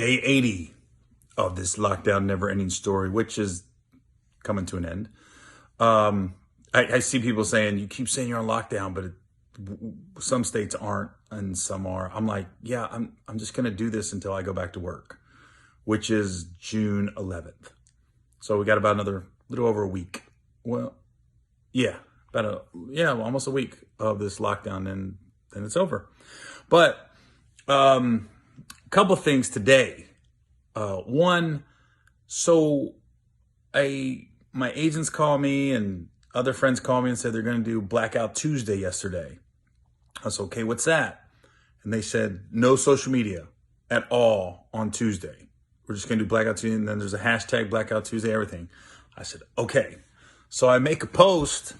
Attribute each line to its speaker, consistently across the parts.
Speaker 1: day 80 of this lockdown never-ending story, which is coming to an end. I see people saying, you keep saying you're on lockdown, but some states aren't and some are. I'm like, yeah, I'm just going to do this until I go back to work, which is June 11th. So we got about another little over a week. Well, yeah, almost a week of this lockdown, and then it's over. But a couple of things today. One, so my agents call me and other friends call me and said they're going to do Blackout Tuesday yesterday. I was okay, what's that? And they said no social media at all on Tuesday. We're just going to do Blackout Tuesday, and then there's a hashtag Blackout Tuesday, everything. I said, okay. So I make a post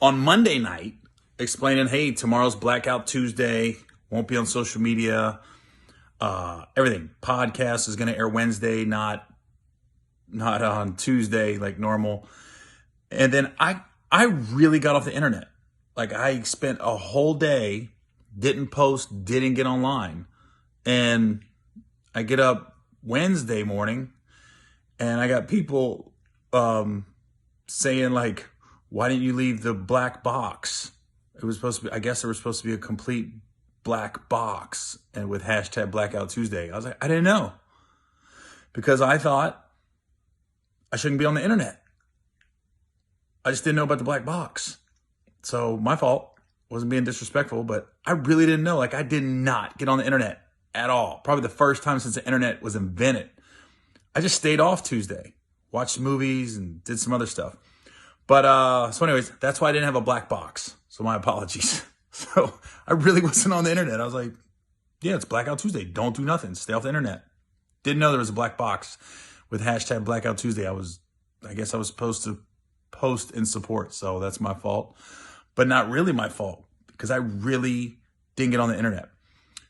Speaker 1: on Monday night explaining, hey, tomorrow's Blackout Tuesday, won't be on social media, everything. Podcast is going to air Wednesday, not on Tuesday like normal. And then I really got off the internet. Like, I spent a whole day, didn't post, didn't get online. And I get up Wednesday morning and I got people saying, like, why didn't you leave the black box? It was supposed to be, I guess there was supposed to be a complete black box and with hashtag Blackout Tuesday. I was like, I didn't know, because I thought I shouldn't be on the internet. I just didn't know about the black box. So my fault. Wasn't being disrespectful, but I really didn't know. Like, I did not get on the internet at all. Probably the first time since the internet was invented. I just stayed off Tuesday, watched movies and did some other stuff. But so anyways, that's why I didn't have a black box. So my apologies. So I really wasn't on the internet. I was like, yeah, it's Blackout Tuesday. Don't do nothing. Stay off the internet. Didn't know there was a black box with hashtag Blackout Tuesday. I guess I was supposed to post in support. So that's my fault, but not really my fault, because I really didn't get on the internet.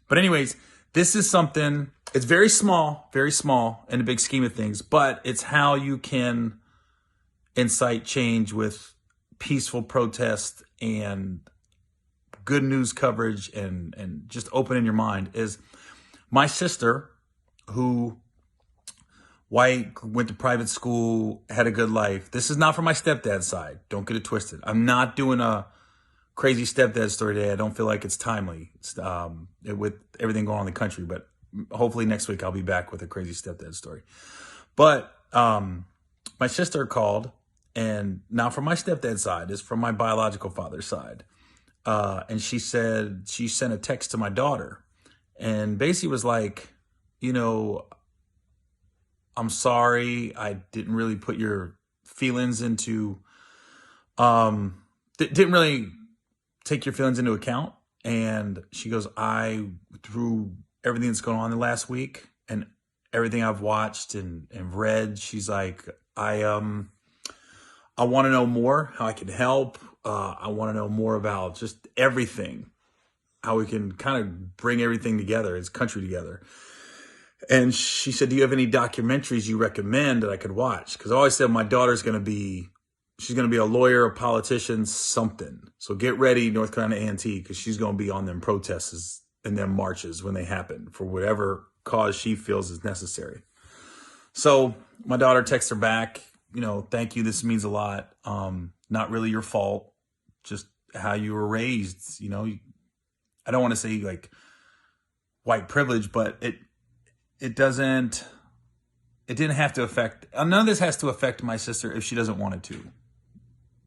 Speaker 1: But anyways, this is something, it's very small in the big scheme of things, but it's how you can incite change with peaceful protest and good news coverage and just opening your mind. Is my sister, who white, went to private school, had a good life. This is not from my stepdad's side. Don't get it twisted. I'm not doing a crazy stepdad story today. I don't feel like it's timely with everything going on in the country, but hopefully next week I'll be back with a crazy stepdad story. But my sister called, and not from my stepdad's side, it's from my biological father's side. And she said she sent a text to my daughter and basically was like, you know, I'm sorry, I didn't really put your feelings into, didn't really take your feelings into account. And she goes, through everything that's going on the last week and everything I've watched and read, she's like, I want to know more, how I can help. I want to know more about just everything, how we can kind of bring everything together, as country together. And she said, do you have any documentaries you recommend that I could watch? Because I always said my daughter's going to be, she's going to be a lawyer, a politician, something. So get ready, North Carolina A&T, because she's going to be on them protests and them marches when they happen for whatever cause she feels is necessary. So my daughter texts her back, you know, thank you. This means a lot. Not really your fault, just how you were raised. You know, I don't want to say like white privilege, but it didn't have to affect, none of this has to affect my sister if she doesn't want it to,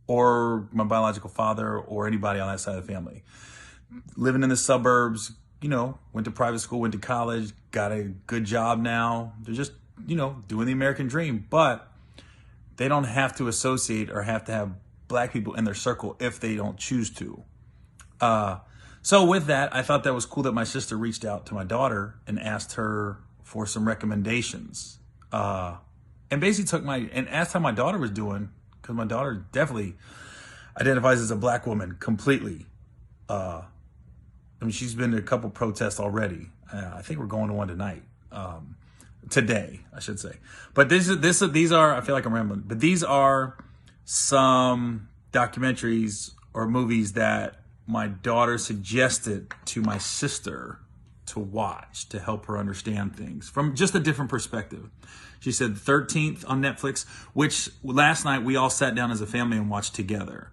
Speaker 1: or my biological father, or anybody on that side of the family. Living in the suburbs, you know, went to private school, went to college, got a good job now. They're just, you know, doing the American dream, but they don't have to associate or have to have black people in their circle if they don't choose to. So with that, I thought that was cool that my sister reached out to my daughter and asked her for some recommendations. And basically and asked how my daughter was doing, because my daughter definitely identifies as a black woman completely. I mean, she's been to a couple protests already. I think we're going to one tonight. Today, I should say. But these are, I feel like I'm rambling, but these are some documentaries or movies that my daughter suggested to my sister to watch to help her understand things from just a different perspective. She said 13th on Netflix, which last night we all sat down as a family and watched together,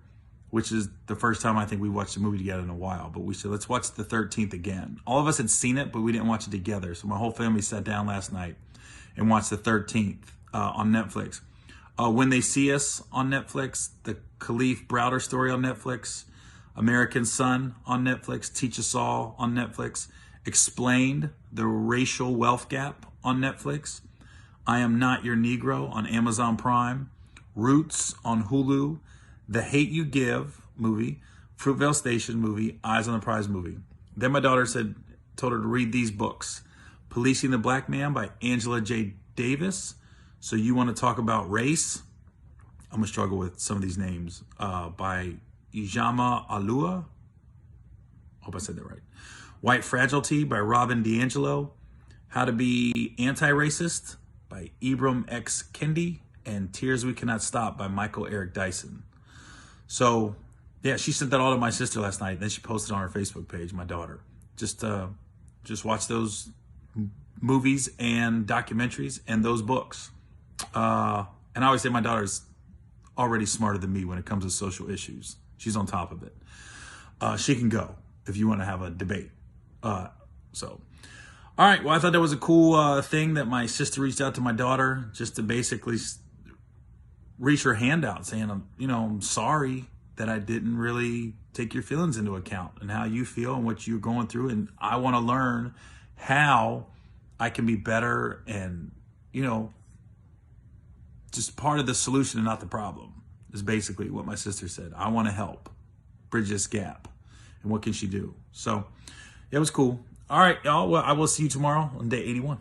Speaker 1: which is the first time I think we watched a movie together in a while. But we said, let's watch the 13th again. All of us had seen it, but we didn't watch it together. So my whole family sat down last night and watched the 13th on Netflix. When They See Us on Netflix, the Khalif Browder story on Netflix, American Son on Netflix, Teach Us All on Netflix, Explained, The Racial Wealth Gap on Netflix, I Am Not Your Negro on Amazon Prime, Roots on Hulu, The Hate You Give movie, Fruitvale Station movie, Eyes on the Prize movie. Then my daughter told her to read these books. Policing the Black Man by Angela J. Davis. So You Want to Talk About Race? I'm going to struggle with some of these names. By Ijama Alua. Hope I said that right. White Fragility by Robin DiAngelo. How to Be Anti-Racist by Ibram X. Kendi. And Tears We Cannot Stop by Michael Eric Dyson. So, yeah, she sent that all to my sister last night. Then she posted on her Facebook page, my daughter. Just watch those movies and documentaries and those books. And I always say my daughter's already smarter than me when it comes to social issues. She's on top of it. She can go if you want to have a debate. All right. Well, I thought that was a cool thing that my sister reached out to my daughter just to basically reach her hand out saying, I'm sorry that I didn't really take your feelings into account and how you feel and what you're going through. And I want to learn how I can be better and, just part of the solution and not the problem is basically what my sister said. I want to help bridge this gap. And what can she do? So it was cool. All right, y'all. Well, I will see you tomorrow on day 81.